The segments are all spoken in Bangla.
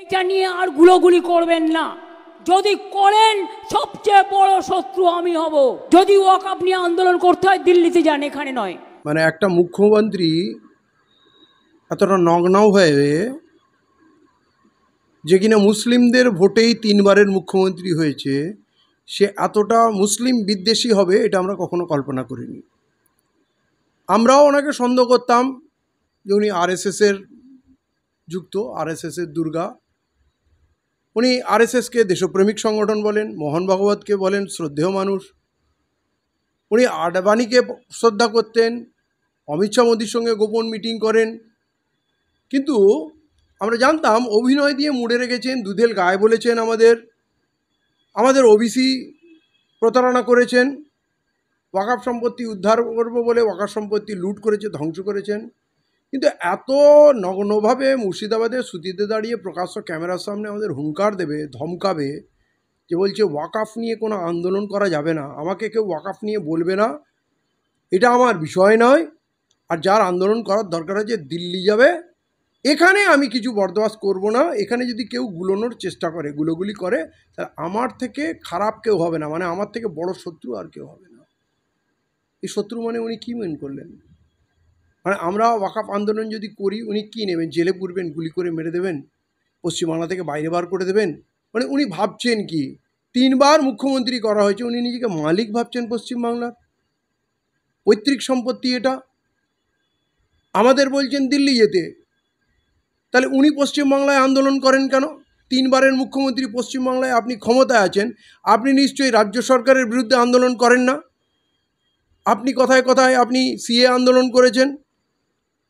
এইটা নিয়ে আর গুলোগুলি করবেন না। যদি করেন সবচেয়ে বড় শত্রু আমি হব। যদি ওয়াকফ নিয়ে আন্দোলন করতে হয় দিল্লিতে যান, এখানে নয়। মানে একটা মুখ্যমন্ত্রী এতটা নগ্নাও হয়ে যে কিনা মুসলিমদের ভোটেই 3বারের মুখ্যমন্ত্রী হয়েছে, সে এতটা মুসলিম বিদ্বেষী হবে এটা আমরা কখনো কল্পনা করিনি। আমরাও ওনাকে সন্দেহ করতাম যে উনি আরএসএসের যুক্ত, আরএসএসের দুর্গা। উনি আরএসএসকে দেশপ্রেমিক সংগঠন বলেন, মোহন ভাগবতকে বলেন শ্রদ্ধেয় মানুষ। উনি আডবাণীকে শ্রদ্ধা করতেন, অমিত শাহ মোদির সঙ্গে গোপন মিটিং করেন। কিন্তু আমরা জানতাম অভিনয় দিয়ে মুড়ে রেখেছেন, দুধেল গায়ে বলেছেন, আমাদের ওবিসি প্রতারণা করেছেন, ওয়াকফ সম্পত্তি উদ্ধার করবো বলে ওয়াকফ সম্পত্তি লুট করেছে, ধ্বংস করেছেন। কিন্তু এত নগ্নভাবে মুর্শিদাবাদের সুতিতে দাঁড়িয়ে প্রকাশ্য ক্যামেরার সামনে আমাদের হুঙ্কার দেবে, ধমকাবে, যে বলছে ওয়াকফ নিয়ে কোনো আন্দোলন করা যাবে না, আমাকে কেউ ওয়াকফ নিয়ে বলবে না, এটা আমার বিষয় নয়, আর যার আন্দোলন করার দরকার আছে দিল্লি যাবে, এখানে আমি কিছু বরদাস্ত করব না। এখানে যদি কেউ গুলোনোর চেষ্টা করে, গুলোগুলি করে, তাহলে আমার থেকে খারাপ কেউ হবে না, মানে আমার থেকে বড় শত্রু আর কেউ হবে না। এই শত্রু মানে উনি কী মেন করলেন? মানে আমরা ওয়াকফ আন্দোলন যদি করি উনি কী নেবেন? জেলে পুরবেন, গুলি করে মেরে দেবেন, পশ্চিমবাংলা থেকে বাইরে বার করে দেবেন? মানে উনি ভাবছেন কি? 3বার মুখ্যমন্ত্রী করা হয়েছে, উনি নিজেকে মালিক ভাবছেন পশ্চিমবাংলার? পৈতৃক সম্পত্তি এটা, আমাদের বলছেন দিল্লি যেতে, তাহলে উনি পশ্চিমবাংলায় আন্দোলন করেন কেন? 3বারের মুখ্যমন্ত্রী পশ্চিমবাংলায়, আপনি ক্ষমতায় আছেন, আপনি নিশ্চয়ই রাজ্য সরকারের বিরুদ্ধে আন্দোলন করেন না? আপনি কথায় কথায় আপনি সিএ আন্দোলন করেছেন,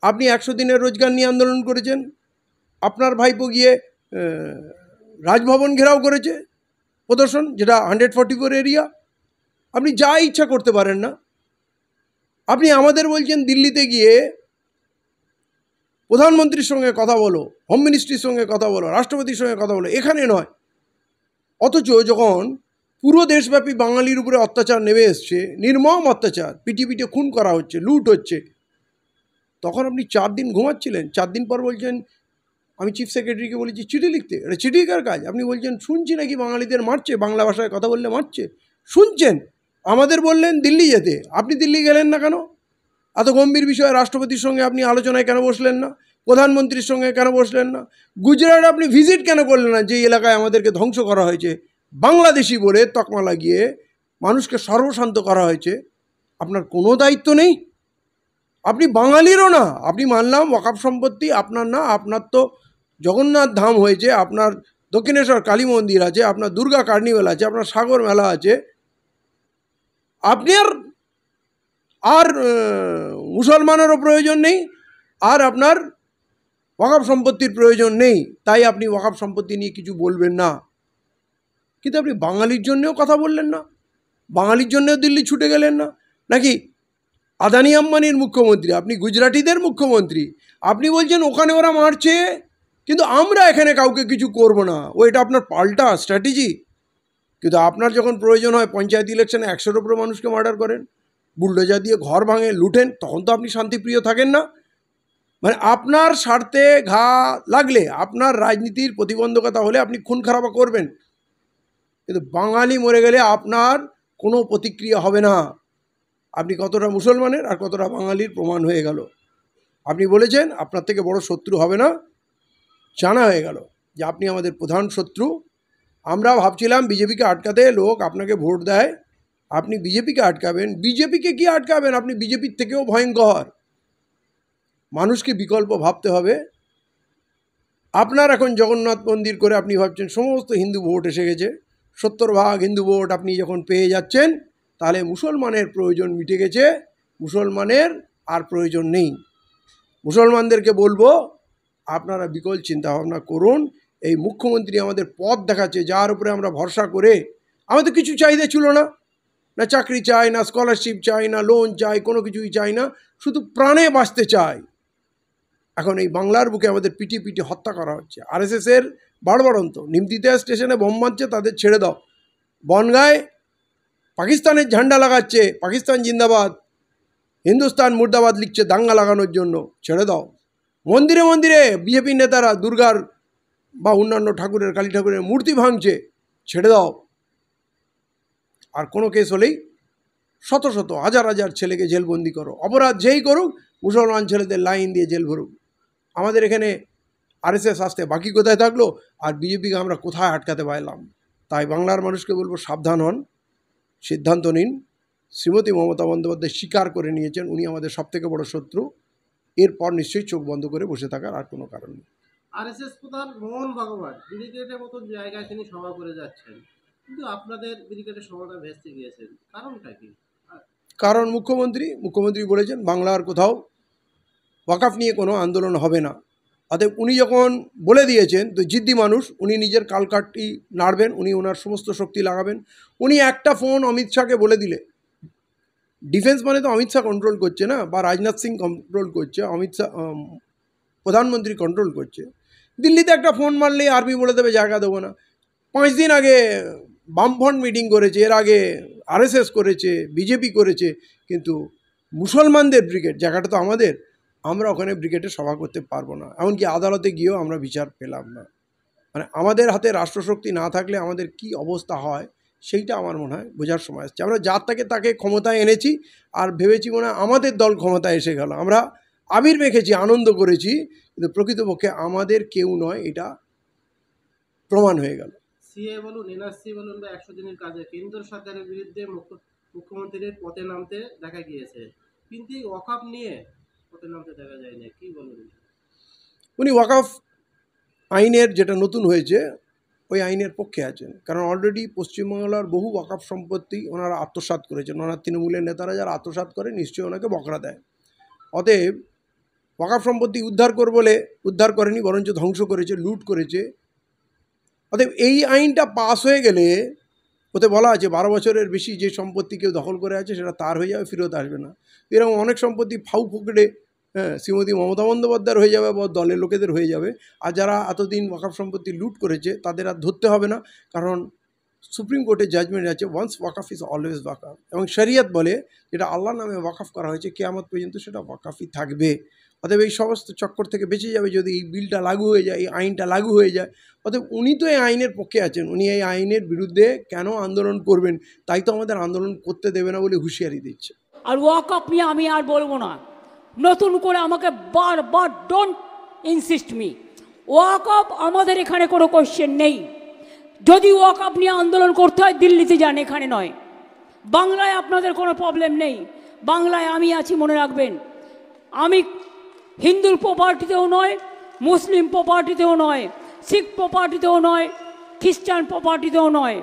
আপনি 100 দিনের রোজগার নিয়ে আন্দোলন করেছেন, আপনার ভাইপো গিয়ে রাজভবন ঘেরাও করেছে, প্রদর্শন, যেটা 144 এরিয়া। আপনি যা ইচ্ছা করতে পারেন না? আপনি আমাদের বলছেন দিল্লিতে গিয়ে প্রধানমন্ত্রীর সঙ্গে কথা বলো, হোম মিনিস্ট্রির সঙ্গে কথা বলো, রাষ্ট্রপতির সঙ্গে কথা বলো, এখানে নয়। অথচ যখন পুরো দেশব্যাপী বাঙালির উপরে অত্যাচার নেমে এসছে, নির্মম অত্যাচার, পিটি পিটে খুন করা হচ্ছে, লুট হচ্ছে, তখন আপনি 4 দিন ঘুমাচ্ছিলেন। 4 দিন পর বলছেন আমি চিফ সেক্রেটারিকে বলেছি চিঠি লিখতে। এটা চিঠিকার কাজ? আপনি বলছেন শুনছি নাকি বাঙালিদের মারছে, বাংলা ভাষায় কথা বললে মারছে, শুনছেন? আমাদের বললেন দিল্লি যেতে, আপনি দিল্লি গেলেন না কেন? এত গম্ভীর বিষয়ে রাষ্ট্রপতির সঙ্গে আপনি আলোচনায় কেন বসলেন না? প্রধানমন্ত্রীর সঙ্গে কেন বসলেন না? গুজরাট আপনি ভিজিট কেন করলেন না, যেই এলাকায় আমাদেরকে ধ্বংস করা হয়েছে, বাংলাদেশি বলে তকমা লাগিয়ে মানুষকে সর্বশান্ত করা হয়েছে? আপনার কোনো দায়িত্ব নেই? আপনি বাঙালিরও না। আপনি মানলাম ওয়াকফ সম্পত্তি আপনার না, আপনার তো জগন্নাথ ধাম হয়েছে, আপনার দক্ষিণেশ্বর কালী মন্দির আছে, আপনার দুর্গা কার্নিভেল আছে, আপনার সাগর মেলা আছে, আপনি আর মুসলমানেরও প্রয়োজন নেই, আর আপনার ওয়াকফ সম্পত্তির প্রয়োজন নেই, তাই আপনি ওয়াকফ সম্পত্তি নিয়ে কিছু বলবেন না। কিন্তু আপনি বাঙালির জন্যেও কথা বললেন না, বাঙালির জন্যেও দিল্লি ছুটে গেলেন না। নাকি আদানি আম্বানির মুখ্যমন্ত্রী, আপনি গুজরাটিদের মুখ্যমন্ত্রী, আপনি বলছেন ওখানে ওরা মারছে কিন্তু আমরা এখানে কাউকে কিছু করব না। এটা আপনার পাল্টা স্ট্র্যাটেজি। কিন্তু আপনার যখন প্রয়োজন হয় পঞ্চায়েত ইলেকশনে 100-এর উপরে মানুষকে মার্ডার করেন, বুলডোজার দিয়ে ঘর ভাঙে, লুটেন, তখন তো আপনি শান্তিপ্রিয় থাকেন না। মানে আপনার স্বার্থে ঘা লাগলে, আপনার রাজনীতির প্রতিবন্ধকতা হলে আপনি খুন খারাপ করবেন, কিন্তু বাঙালি মরে গেলে আপনার কোনো প্রতিক্রিয়া হবে না। আপনি কতটা মুসলমানের আর কতটা বাঙালির প্রমাণ হয়ে গেল। আপনি বলেছেন আপনার থেকে বড় শত্রু হবে না, জানা হয়ে গেল যে আপনি আমাদের প্রধান শত্রু। আমরা ভাবছিলাম বিজেপিকে আটকাতে লোক আপনাকে ভোট দেয়, আপনি বিজেপিকে আটকাবেন। বিজেপিকে কি আটকাবেন? আপনি বিজেপির থেকেও ভয়ঙ্কর। মানুষকে বিকল্প ভাবতে হবে। আপনার এখন জগন্নাথ মন্দির করে আপনি ভাবছেন সমস্ত হিন্দু ভোট এসে গেছে, 70% হিন্দু ভোট আপনি যখন পেয়ে যাচ্ছেন, তাহলে মুসলমানের প্রয়োজন মিটে গেছে, মুসলমানের আর প্রয়োজন নেই। মুসলমানদেরকে বলবো আপনারা বিকল্প চিন্তাভাবনা করুন। এই মুখ্যমন্ত্রী আমাদের পথ দেখাচ্ছে, যার উপরে আমরা ভরসা করে, আমাদের কিছু চাহিদা ছিল না, না চাকরি চাই, না স্কলারশিপ চাই, না লোন চাই, কোনো কিছুই চাই না, শুধু প্রাণে বাঁচতে চাই। এখন এই বাংলার বুকে আমাদের পিটি পিটি হত্যা করা হচ্ছে। আরএসএসের বাড়বাড়ন্ত, নিমতিতা স্টেশনে বোম মারছে, তাদের ছেড়ে দাও। বনগাঁয় পাকিস্তানের ঝান্ডা লাগাচ্ছে, পাকিস্তান জিন্দাবাদ, হিন্দুস্তান মুর্দাবাদ লিখছে দাঙ্গা লাগানোর জন্য, ছেড়ে দাও। মন্দিরে মন্দিরে বিজেপির নেতারা দুর্গার বা অন্যান্য ঠাকুরের, কালী ঠাকুরের মূর্তি ভাঙছে, ছেড়ে দাও। আর কোনো কেস হলেই শত শত হাজার হাজার ছেলেকে জেলবন্দি করো, অপরাধ যেই করুক মুসলমান ছেলেদের লাইন দিয়ে জেল ভরুক। আমাদের এখানে আরএসএস আসতে বাকি কোথায় থাকলো, আর বিজেপিকে আমরা কোথায় আটকাতে পারলাম? তাই বাংলার মানুষকে বলবো, সাবধান হন, সিদ্ধান্ত নিন। শ্রীমতী মমতা বন্দ্যোপাধ্যায় স্বীকার করে নিয়েছেন উনি আমাদের সবথেকে বড় শত্রু। এরপর নিশ্চয়ই চোখ বন্ধ করে বসে থাকার আর কোনো কারণ নেই। আরএসএস প্রধান মোহন ভাগবত ব্রিগেডের মতো জায়গায় তিনি সভা করে যাচ্ছেন, কিন্তু আপনাদের ব্রিগেডের সভাটা ভেস্তে গিয়েছেন, কারণটা কি? কারণ মুখ্যমন্ত্রী বলেছেন বাংলার কোথাও ওয়াকাফ নিয়ে কোনো আন্দোলন হবে না। অতএব উনি যখন বলে দিয়েছেন, তো জিদ্দি মানুষ, উনি নিজের কালকাঠি নাড়বেন, উনি ওনার সমস্ত শক্তি লাগাবেন। উনি একটা ফোন অমিত শাহকে বলে দিলে, ডিফেন্স মানে তো অমিত শাহ কন্ট্রোল করছে না, বা রাজনাথ সিং কন্ট্রোল করছে, অমিত শাহ প্রধানমন্ত্রী কন্ট্রোল করছে। দিল্লিতে একটা ফোন মারলেই আর্মি বলে দেবে জায়গা দেবো না। 5 দিন আগে বামফ্রন্ট মিটিং করেছে, এর আগে আরএসএস করেছে, বিজেপি করেছে, কিন্তু মুসলমানদের ব্রিগেড জায়গাটা তো আমাদের, আমরা ওখানে ব্রিগেডে সভা করতে পারবো না। এমনকি আদালতে গিয়েও আমরা বিচার পেলাম না। মানে আমাদের হাতে রাষ্ট্রশক্তি না থাকলে আমাদের কি অবস্থা হয়, সেইটা আমার মনে হয় বোঝার সময় আসছে। আমরা যার তাকে ক্ষমতায় এনেছি, আর ভেবেছি মনে হয় আমাদের দল ক্ষমতায় এসে গেল, আমরা আবির মেখেছি, আনন্দ করেছি, কিন্তু প্রকৃতপক্ষে আমাদের কেউ নয়, এটা প্রমাণ হয়ে গেল। সিএ বলুন, এনআরসি বলুন বা 100 দিনের কাজে কেন্দ্র সরকারের বিরুদ্ধে মুখ্যমন্ত্রীর পথে নামতে দেখা গিয়েছে, কিন্তু এই ওয়াকআপ নিয়ে পথে নামতে দেখা যায়নি, কি বলুন? উনি ওয়াকফ আইনের যেটা নতুন হয়েছে ওই আইনের পক্ষে আছেন, কারণ অলরেডি পশ্চিমবাংলার বহু ওয়াকফ সম্পত্তি ওনারা আত্মসাৎ করেছেন। ওনার তৃণমূলের নেতারা যারা আত্মসাৎ করে নিশ্চয়ই ওনাকে বকরা দেয়। অতএব ওয়াকফ সম্পত্তি উদ্ধার করেনি, বরঞ্চ ধ্বংস করেছে, লুট করেছে। অতএব এই আইনটা পাস হয়ে গেলে ওতে বলা আছে 12 বছরের বেশি যে সম্পত্তি কেউ দখল করে আছে সেটা তার হয়ে যাবে, ফেরত আসবে না। এরকম অনেক সম্পত্তি ফাউ পকেটে শ্রীমতী মমতা বন্দ্যোপাধ্যায়ের হয়ে যাবে বা দলের লোকেদের হয়ে যাবে। আর যারা এতদিন ওয়াকফ সম্পত্তি লুট করেছে তাদের আর ধরতে হবে না, কারণ সুপ্রিম কোর্টের জাজমেন্ট আছে ওয়ান্স ওয়াকফ ইজ অলওয়েজ ওয়াকফ, এবং শরিয়ত বলে যেটা আল্লাহর নামে ওয়াকফ করা হয়েছে কিয়ামত পর্যন্ত সেটা ওয়াকফই থাকবে। অতএব এই সমস্ত চক্কর থেকে বেঁচে যাবে যদি এই বিলটা লাগু হয়ে যায়, এই আইনটা লাগু হয়ে যায়। অতএব উনি তো এই আইনের পক্ষে আছেন, উনি এই আইনের বিরুদ্ধে কেন আন্দোলন করবেন? তাই তো আমাদের আন্দোলন করতে দেবে না বলে হুঁশিয়ারি দিচ্ছে। আর ওয়াকআপ নিয়ে আমি আর বলবো না, নতুন করে আমাকে বারবার ডোন্ট ইনসিস্ট মি। ওয়াকআপ আমাদের এখানে কোনো কোশ্চেন নেই। যদি ওয়াকআপ নিয়ে আন্দোলন করতে হয় দিল্লিতে যান, এখানে নয়। বাংলায় আপনাদের কোনো প্রবলেম নেই, বাংলায় আমি আছি, মনে রাখবেন। আমি হিন্দুর প্রপার্টিতেও নয়, মুসলিম প্রপার্টিতেও নয়, শিখ প্রপার্টিতেও নয়, খ্রিস্টান প্রপার্টিতেও নয়।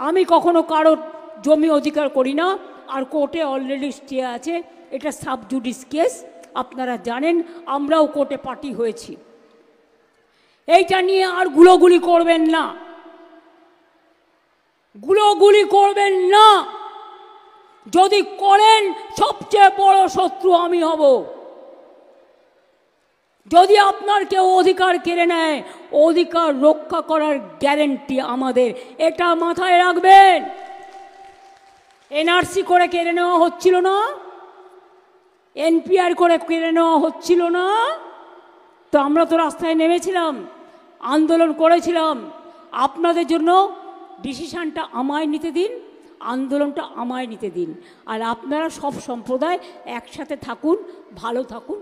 আমি কখনো কারোর জমি অধিকার করি না। আর কোর্টে অলরেডি স্টে আছে, এটা সাবজুডিস কেস, আপনারা জানেন, আমরাও কোর্টে পার্টি হয়েছি। এইটা নিয়ে আর গুলোগুলি করবেন না, গুলোগুলি করবেন না। যদি করেন সবচেয়ে বড় শত্রু আমি হব। যদি আপনার কেউ অধিকার কেড়ে নেয়, অধিকার রক্ষা করার গ্যারেন্টি আমাদের, এটা মাথায় রাখবেন। এনআরসি করে কেড়ে নেওয়া হচ্ছিল না, এনপিআর করে কেড়ে নেওয়া হচ্ছিল না, তো আমরা তো রাস্তায় নেমেছিলাম, আন্দোলন করেছিলাম। আপনাদের জন্য ডিসিশনটা আমায় নিতে দিন, আন্দোলনটা আমায় নিতে দিন। আর আপনারা সব সম্প্রদায় একসাথে থাকুন, ভালো থাকুন,